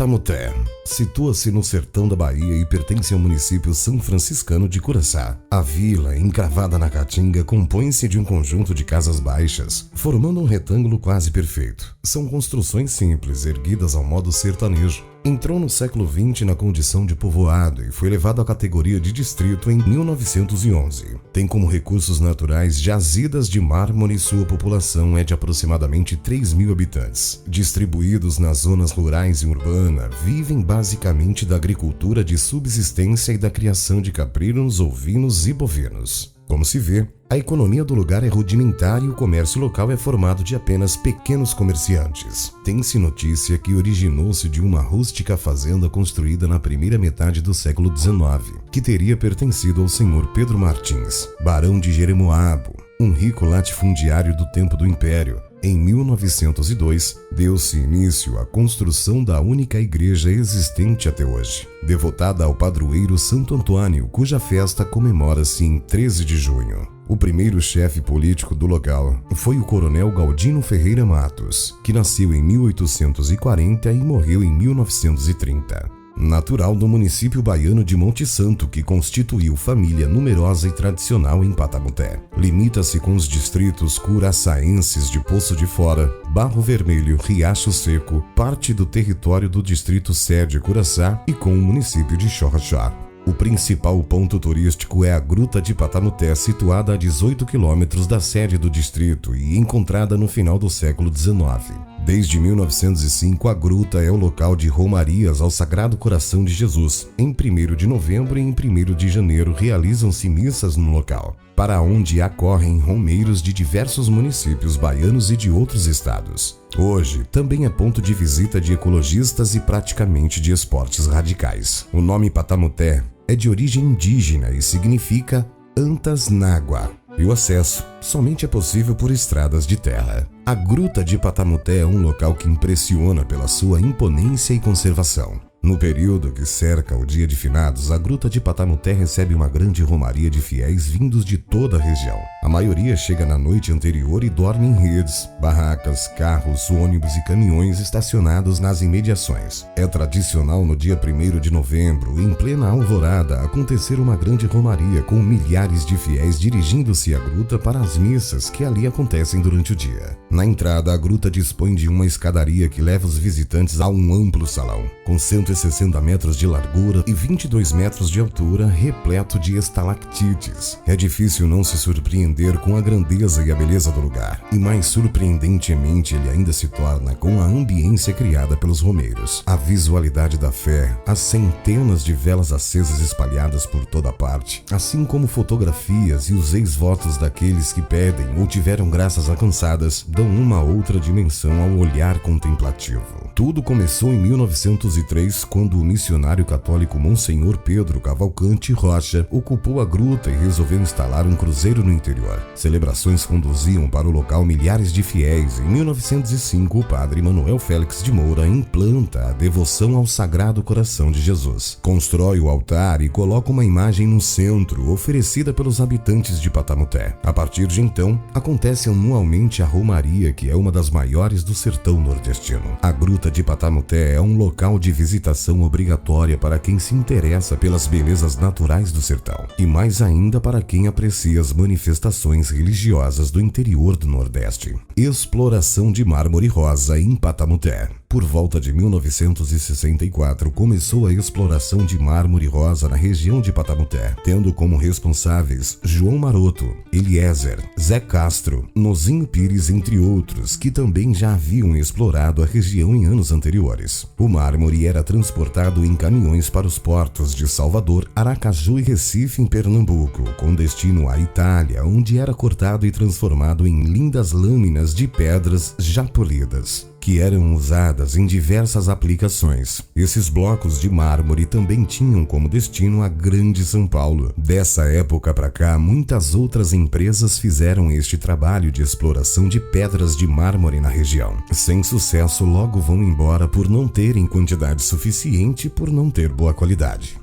Patamuté situa-se no sertão da Bahia e pertence ao município São Franciscano de Curaçá. A vila, encravada na caatinga, compõe-se de um conjunto de casas baixas, formando um retângulo quase perfeito. São construções simples, erguidas ao modo sertanejo. Entrou no século XX na condição de povoado e foi levado à categoria de distrito em 1911. Tem como recursos naturais jazidas de mármore e sua população é de aproximadamente 3.000 habitantes. Distribuídos nas zonas rurais e urbanas, vivem basicamente da agricultura de subsistência e da criação de caprinos, ovinos e bovinos. Como se vê, a economia do lugar é rudimentar e o comércio local é formado de apenas pequenos comerciantes. Tem-se notícia que originou-se de uma rústica fazenda construída na primeira metade do século XIX, que teria pertencido ao senhor Pedro Martins, barão de Jeremoabo, um rico latifundiário do tempo do Império. Em 1902, deu-se início à construção da única igreja existente até hoje, devotada ao padroeiro Santo Antônio, cuja festa comemora-se em 13 de junho. O primeiro chefe político do local foi o coronel Galdino Ferreira Matos, que nasceu em 1840 e morreu em 1930. Natural do município baiano de Monte Santo, que constituiu família numerosa e tradicional em Patamuté. Limita-se com os distritos curaçaenses de Poço de Fora, Barro Vermelho, Riacho Seco, parte do território do distrito sede Curaçá e com o município de Xorroxá. O principal ponto turístico é a Gruta de Patamuté, situada a 18 quilômetros da sede do distrito e encontrada no final do século XIX. Desde 1905, a gruta é o local de romarias ao Sagrado Coração de Jesus. Em 1º de novembro e em 1º de janeiro realizam-se missas no local, para onde acorrem romeiros de diversos municípios baianos e de outros estados. Hoje, também é ponto de visita de ecologistas e praticamente de esportes radicais. O nome Patamuté é de origem indígena e significa Antas Nágua, e o acesso somente é possível por estradas de terra. A Gruta de Patamuté é um local que impressiona pela sua imponência e conservação. No período que cerca o Dia de Finados, a Gruta de Patamuté recebe uma grande romaria de fiéis vindos de toda a região. A maioria chega na noite anterior e dorme em redes, barracas, carros, ônibus e caminhões estacionados nas imediações. É tradicional no dia 1º de novembro, em plena alvorada, acontecer uma grande romaria com milhares de fiéis dirigindo-se à gruta para as missas que ali acontecem durante o dia. Na entrada, a gruta dispõe de uma escadaria que leva os visitantes a um amplo salão, com 160 metros de largura e 22 metros de altura, repleto de estalactites. É difícil não se surpreender com a grandeza e a beleza do lugar, e mais surpreendentemente ele ainda se torna com a ambiência criada pelos romeiros. A visualidade da fé, as centenas de velas acesas espalhadas por toda parte, assim como fotografias e os ex-votos daqueles que pedem ou tiveram graças alcançadas, dão uma outra dimensão ao olhar contemplativo. Tudo começou em 1903, quando o missionário católico Monsenhor Pedro Cavalcante Rocha ocupou a gruta e resolveu instalar um cruzeiro no interior. Celebrações conduziam para o local milhares de fiéis. Em 1905, o padre Manuel Félix de Moura implanta a devoção ao Sagrado Coração de Jesus. Constrói o altar e coloca uma imagem no centro, oferecida pelos habitantes de Patamuté. A partir de então, acontece anualmente a romaria, que é uma das maiores do sertão nordestino. A Gruta de Patamuté é um local de visitação obrigatória para quem se interessa pelas belezas naturais do sertão, e mais ainda para quem aprecia as manifestações religiosas do interior do Nordeste. Exploração de mármore rosa em Patamuté. Por volta de 1964, começou a exploração de mármore rosa na região de Patamuté, tendo como responsáveis João Maroto, Eliezer, Zé Castro, Nozinho Pires, entre outros, que também já haviam explorado a região em anos anteriores. O mármore era transportado em caminhões para os portos de Salvador, Aracaju e Recife, em Pernambuco, com destino à Itália, onde era cortado e transformado em lindas lâminas de pedras já polidas, que eram usadas em diversas aplicações. Esses blocos de mármore também tinham como destino a Grande São Paulo. Dessa época para cá, muitas outras empresas fizeram este trabalho de exploração de pedras de mármore na região. Sem sucesso, logo vão embora por não terem quantidade suficiente e por não ter boa qualidade.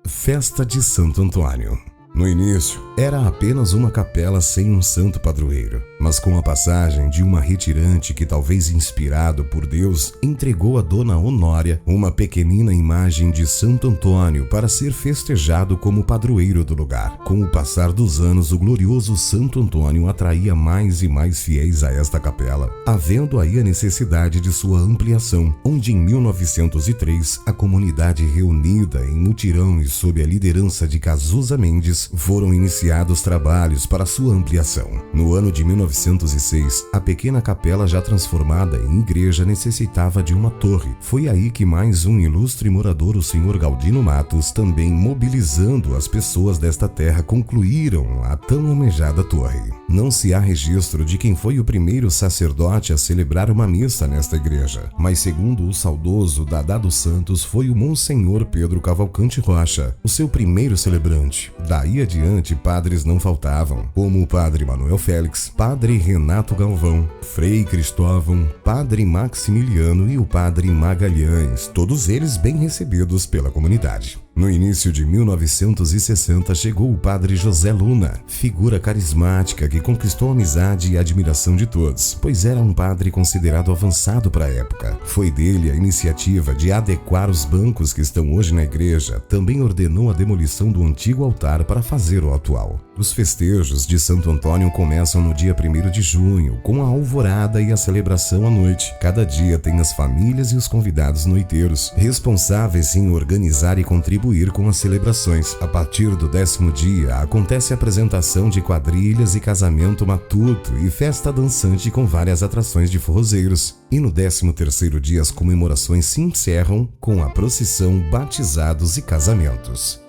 Festa de Santo Antônio. No início, era apenas uma capela sem um santo padroeiro. Mas com a passagem de uma retirante que, talvez inspirado por Deus, entregou a Dona Honória uma pequenina imagem de Santo Antônio para ser festejado como padroeiro do lugar. Com o passar dos anos, o glorioso Santo Antônio atraía mais e mais fiéis a esta capela, havendo aí a necessidade de sua ampliação, onde em 1903 a comunidade reunida em mutirão e sob a liderança de Cazuza Mendes foram iniciados trabalhos para sua ampliação. No ano de 1906, a pequena capela já transformada em igreja necessitava de uma torre. Foi aí que mais um ilustre morador, o Sr. Galdino Matos, também mobilizando as pessoas desta terra, concluíram a tão almejada torre. Não se há registro de quem foi o primeiro sacerdote a celebrar uma missa nesta igreja, mas segundo o saudoso Dadá dos Santos, foi o Monsenhor Pedro Cavalcante Rocha, o seu primeiro celebrante. Daí adiante, padres não faltavam, como o padre Manuel Félix, padre Renato Galvão, Frei Cristóvão, padre Maximiliano e o padre Magalhães, todos eles bem recebidos pela comunidade. No início de 1960 chegou o padre José Luna, figura carismática que conquistou a amizade e a admiração de todos, pois era um padre considerado avançado para a época. Foi dele a iniciativa de adequar os bancos que estão hoje na igreja, também ordenou a demolição do antigo altar para fazer o atual. Os festejos de Santo Antônio começam no dia 1º de junho, com a alvorada e a celebração à noite. Cada dia tem as famílias e os convidados noiteiros, responsáveis em organizar e contribuir com as celebrações. A partir do 10º dia, acontece a apresentação de quadrilhas e casamento matuto e festa dançante com várias atrações de forrozeiros. E no 13º dia, as comemorações se encerram com a procissão, batizados e casamentos.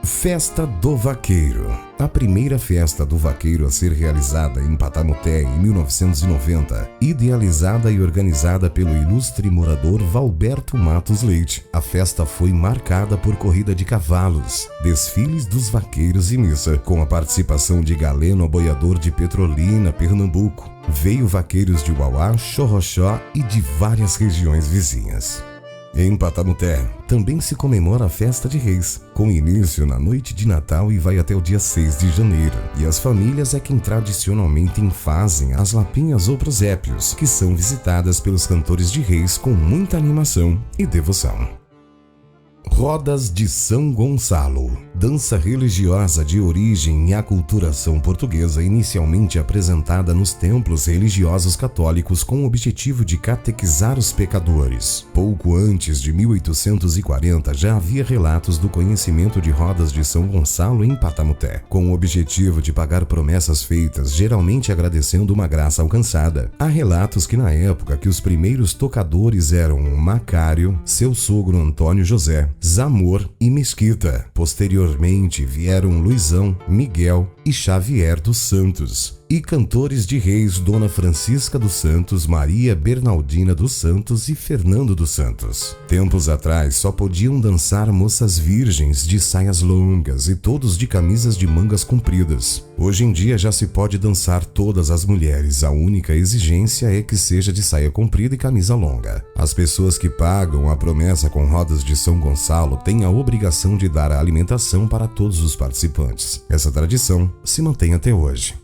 Festa do Vaqueiro. A primeira festa do vaqueiro a ser realizada em Patamoté em 1990, idealizada e organizada pelo ilustre morador Valberto Matos Leite. A festa foi marcada por corrida de cavalos, desfiles dos vaqueiros e missa, com a participação de Galeno Aboiador de Petrolina, Pernambuco. Veio vaqueiros de Uauá, Xorroxó e de várias regiões vizinhas. Em Patamoté, também se comemora a Festa de Reis, com início na noite de Natal e vai até o dia 6 de janeiro. E as famílias é quem tradicionalmente fazem as lapinhas ou prosépios, que são visitadas pelos cantores de reis com muita animação e devoção. Rodas de São Gonçalo. Dança religiosa de origem e aculturação portuguesa, inicialmente apresentada nos templos religiosos católicos com o objetivo de catequizar os pecadores. Pouco antes de 1840 já havia relatos do conhecimento de rodas de São Gonçalo em Patamoté, com o objetivo de pagar promessas feitas, geralmente agradecendo uma graça alcançada. Há relatos que na época que os primeiros tocadores eram Macário, seu sogro Antônio José, Zamor e Mesquita. Posteriormente vieram Luizão, Miguel e Xavier dos Santos. E cantores de reis Dona Francisca dos Santos, Maria Bernaldina dos Santos e Fernando dos Santos. Tempos atrás só podiam dançar moças virgens de saias longas e todos de camisas de mangas compridas. Hoje em dia já se pode dançar todas as mulheres, a única exigência é que seja de saia comprida e camisa longa. As pessoas que pagam a promessa com rodas de São Gonçalo têm a obrigação de dar a alimentação para todos os participantes. Essa tradição se mantém até hoje.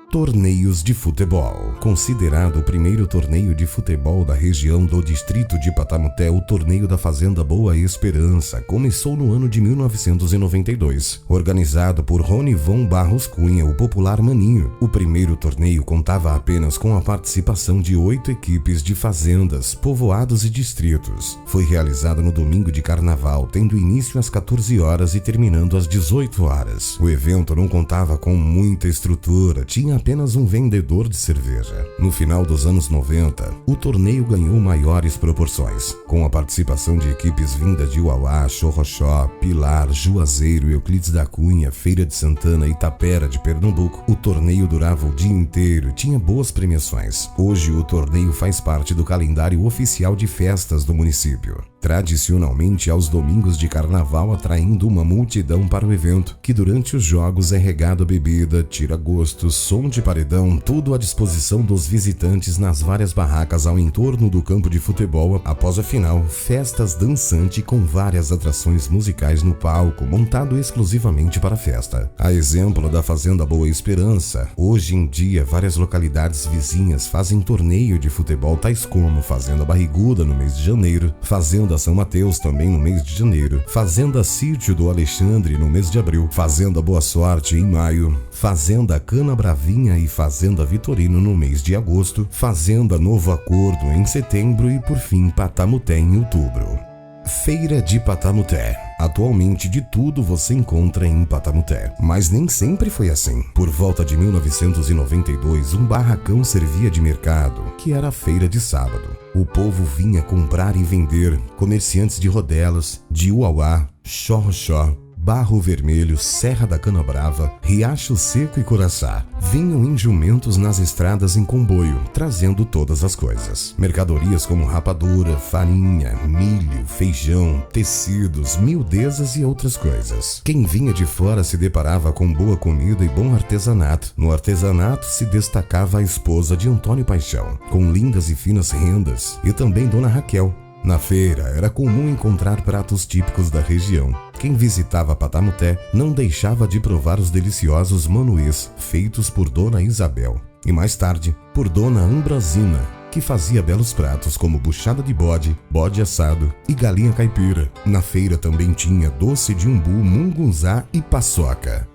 Torneios de futebol. Considerado o primeiro torneio de futebol da região do distrito de Patamoté, o torneio da Fazenda Boa Esperança começou no ano de 1992. Organizado por Ronivon Barros Cunha, o popular Maninho, o primeiro torneio contava apenas com a participação de 8 equipes de fazendas, povoados e distritos. Foi realizado no domingo de carnaval, tendo início às 14 horas e terminando às 18 horas. O evento não contava com muita estrutura, tinha apenas um vendedor de cerveja. No final dos anos 90, o torneio ganhou maiores proporções, com a participação de equipes vindas de Uauá, Xorroxó, Pilar, Juazeiro, Euclides da Cunha, Feira de Santana e Itapera de Pernambuco. O torneio durava o dia inteiro e tinha boas premiações. Hoje o torneio faz parte do calendário oficial de festas do município. tradicionalmente aos domingos de carnaval, atraindo uma multidão para o evento, que durante os jogos é regado a bebida, tira-gosto, som de paredão, tudo à disposição dos visitantes nas várias barracas ao entorno do campo de futebol. Após a final, festas dançantes com várias atrações musicais no palco, montado exclusivamente para a festa. A exemplo da Fazenda Boa Esperança, hoje em dia várias localidades vizinhas fazem torneio de futebol, tais como Fazenda Barriguda no mês de janeiro, Fazenda São Mateus também no mês de janeiro, Fazenda Sítio do Alexandre no mês de abril, Fazenda Boa Sorte em maio, Fazenda Cana Bravinha e Fazenda Vitorino no mês de agosto, Fazenda Novo Acordo em setembro e por fim Patamuté em outubro. Feira de Patamuté. Atualmente de tudo você encontra em Patamuté, mas nem sempre foi assim. Por volta de 1992, um barracão servia de mercado, que era a feira de sábado. O povo vinha comprar e vender, comerciantes de Rodelas, de Uauá, Xorroxó, Barro Vermelho, Serra da Canabrava, Riacho Seco e Coraçá. Vinham em jumentos nas estradas em comboio, trazendo todas as coisas. Mercadorias como rapadura, farinha, milho, feijão, tecidos, miudezas e outras coisas. Quem vinha de fora se deparava com boa comida e bom artesanato. No artesanato se destacava a esposa de Antônio Paixão, com lindas e finas rendas, e também Dona Raquel. Na feira, era comum encontrar pratos típicos da região. Quem visitava Patamuté não deixava de provar os deliciosos manuês feitos por Dona Isabel e mais tarde por Dona Ambrosina, que fazia belos pratos como buchada de bode, bode assado e galinha caipira. Na feira também tinha doce de umbu, mungunzá e paçoca.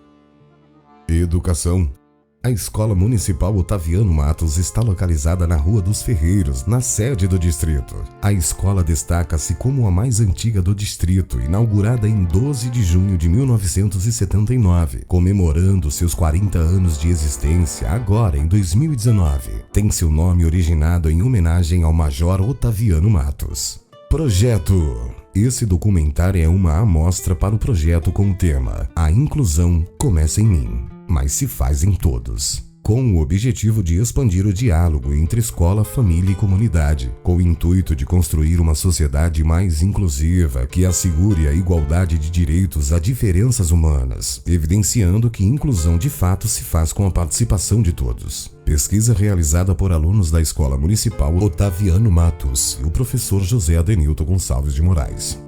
Educação. A Escola Municipal Otaviano Matos está localizada na Rua dos Ferreiros, na sede do distrito. A escola destaca-se como a mais antiga do distrito, inaugurada em 12 de junho de 1979, comemorando seus 40 anos de existência agora em 2019. Tem seu nome originado em homenagem ao Major Otaviano Matos. Projeto. Esse documentário é uma amostra para o projeto com o tema A Inclusão Começa em Mim, mas se faz em todos, com o objetivo de expandir o diálogo entre escola, família e comunidade, com o intuito de construir uma sociedade mais inclusiva que assegure a igualdade de direitos a diferenças humanas, evidenciando que inclusão de fato se faz com a participação de todos. Pesquisa realizada por alunos da Escola Municipal Otaviano Matos e o professor José Adenilton Gonçalves de Moraes.